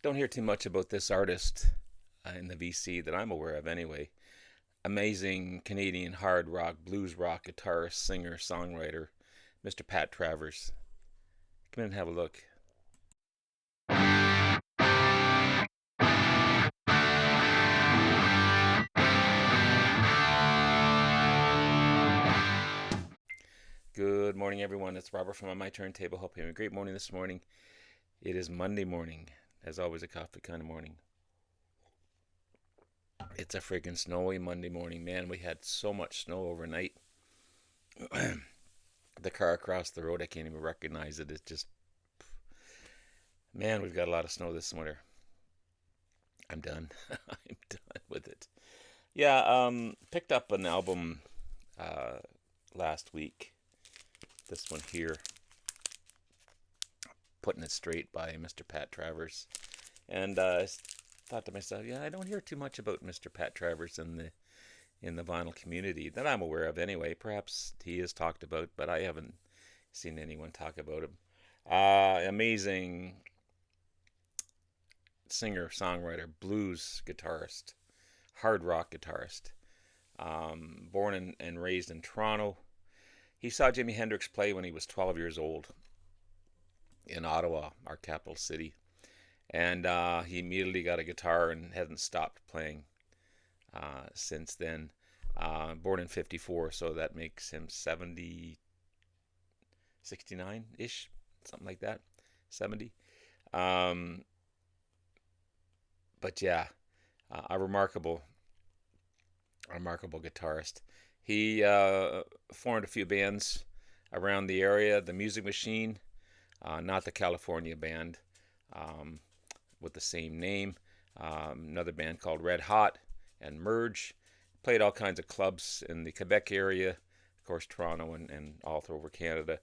Don't hear too much about this artist in the VC that I'm aware of anyway. Amazing Canadian hard rock, blues rock guitarist, singer, songwriter, Mr. Pat Travers. Come in and have a look. Good morning, everyone. It's Robert from On My Turntable. Hope you're having a great morning this morning. It is Monday morning, as always, a coffee kind of morning. It's a friggin' snowy Monday morning, man. We had so much snow overnight. The car across the road, I can't even recognize it. It's just, man, we've got a lot of snow this winter. I'm done. I'm done with it. Yeah, picked up an album uh, last week. This one here, Putting It Straight by Mr. Pat Travers. And I thought to myself, yeah, I don't hear too much about Mr. Pat Travers in the vinyl community that I'm aware of anyway. Perhaps he is talked about, but I haven't seen anyone talk about him. Amazing singer, songwriter, blues guitarist, hard rock guitarist. Born and raised in Toronto. He saw Jimi Hendrix play when he was 12 years old in Ottawa, our capital city. And he immediately got a guitar and hasn't stopped playing since then. Born in 54, so that makes him 70, 69 ish, something like that. 70. Um, but yeah, a remarkable guitarist. He formed a few bands around the area. The Music Machine, not the California band um, with the same name. Another band called Red Hot and Merge. Played all kinds of clubs in the Quebec area, of course, Toronto and all over Canada.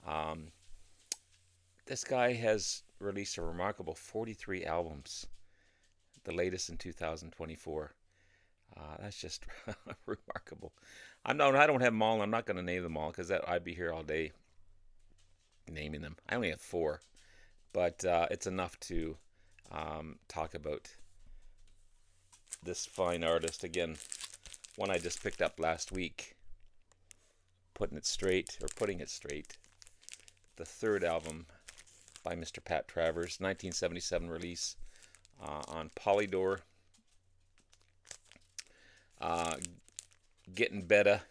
Um, this guy has released a remarkable 43 albums, the latest in 2024. That's just remarkable. I don't have them all. I'm not going to name them all because I'd be here all day naming them. I only have four, but it's enough to talk about this fine artist. Again, one I just picked up last week, Putting It Straight, the third album by Mr. Pat Travers, 1977 release on Polydor. Uh, Getting Better.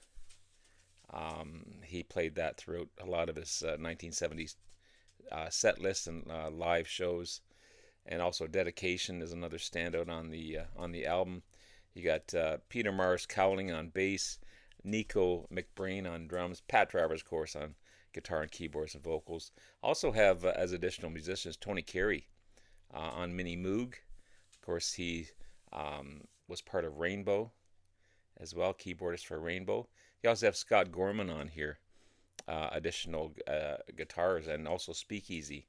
He played that throughout a lot of his 1970s set lists and live shows, and also Dedication is another standout on the album. You got Peter Mars Cowling on bass, Nico McBrain on drums, Pat Travers, of course, on guitar and keyboards and vocals. Also have as additional musicians Tony Carey on Mini Moog. Of course, he was part of Rainbow as well, keyboardist for Rainbow. You also have Scott Gorman on here, additional guitars, and also Speakeasy,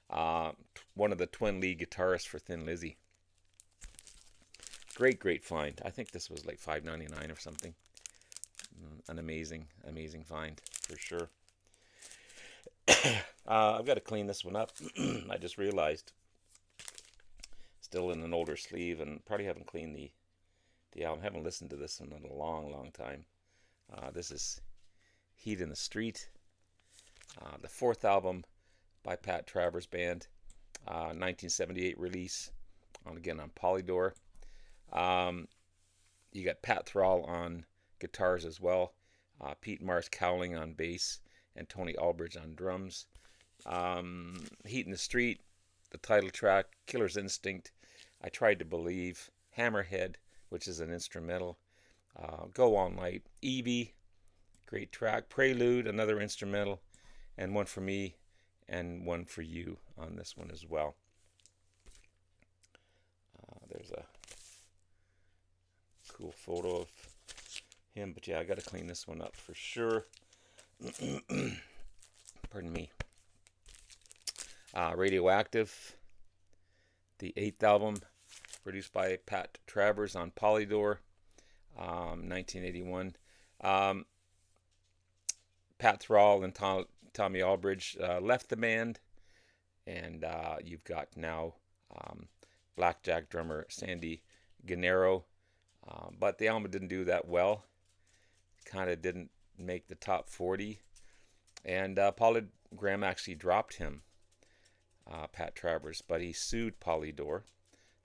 one of the twin lead guitarists for Thin Lizzy. Great find. I think this was like $5.99 or something. An amazing find for sure. I've got to clean this one up. I just realized, still in an older sleeve, and probably haven't cleaned the album. I haven't listened to this one in a long time. This is Heat in the Street, the fourth album by Pat Travers Band, 1978 release, again on Polydor. You got Pat Thrall on guitars as well, Pete Mars Cowling on bass, and Tony Albridge on drums. Heat in the Street, the title track, Killer's Instinct, I Tried to Believe, Hammerhead, which is an instrumental, Go All Night, Evie, great track, Prelude, another instrumental, and one for me and one for you on this one as well. There's a cool photo of him, but yeah, I got to clean this one up for sure. Pardon me. Radioactive, the eighth album, produced by Pat Travers on Polydor, 1981. Pat Thrall and Tommy Albridge left the band, and you've got now um, Blackjack drummer Sandy Gennaro. But the album didn't do that well. Kind of didn't make the top 40. And Polygram actually dropped him, Pat Travers, but he sued Polydor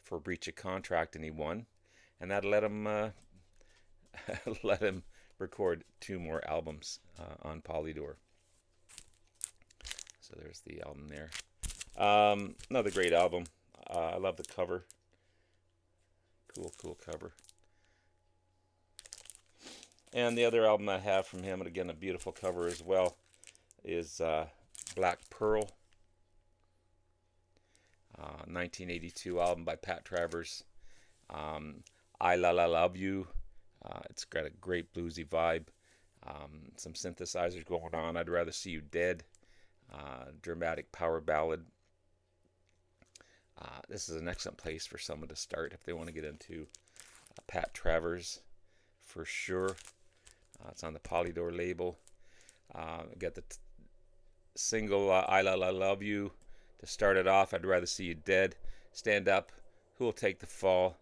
for breach of contract, and he won. And that let him let him record 2 more albums on Polydor. So there's the album there. Another great album. I love the cover. Cool cover. And the other album I have from him, and again a beautiful cover as well, is Black Pearl, 1982 album by Pat Travers. I La La Love You. It's got a great bluesy vibe. Some synthesizers going on. I'd Rather See You Dead. Dramatic power ballad. This is an excellent place for someone to start if they want to get into Pat Travers, for sure. It's on the Polydor label. Got the single I La La Love You to start it off. I'd Rather See You Dead. Stand Up. Who'll Take the Fall.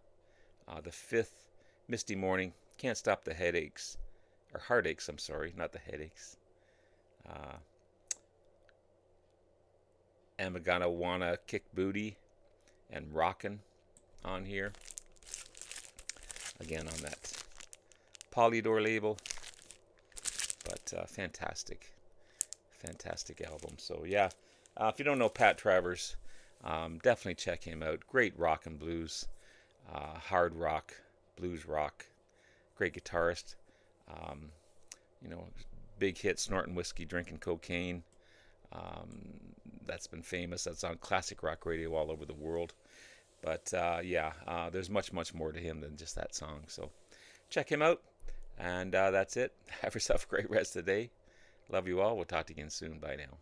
The Fifth, Misty Morning. Can't Stop the Headaches. Or Heartaches, I'm sorry, not the headaches. Am I Gonna Wanna Kick Booty and Rockin' on here. Again, on that Polydor label. But fantastic album. So yeah, if you don't know Pat Travers, definitely check him out. Great rock and blues, hard rock, blues rock. Great guitarist. Big hit, Snorting Whiskey, Drinking Cocaine. That's been famous. That's on classic rock radio all over the world. But there's much more to him than just that song. So check him out. And that's it. Have yourself a great rest of the day. Love you all. We'll talk to you again soon. Bye now.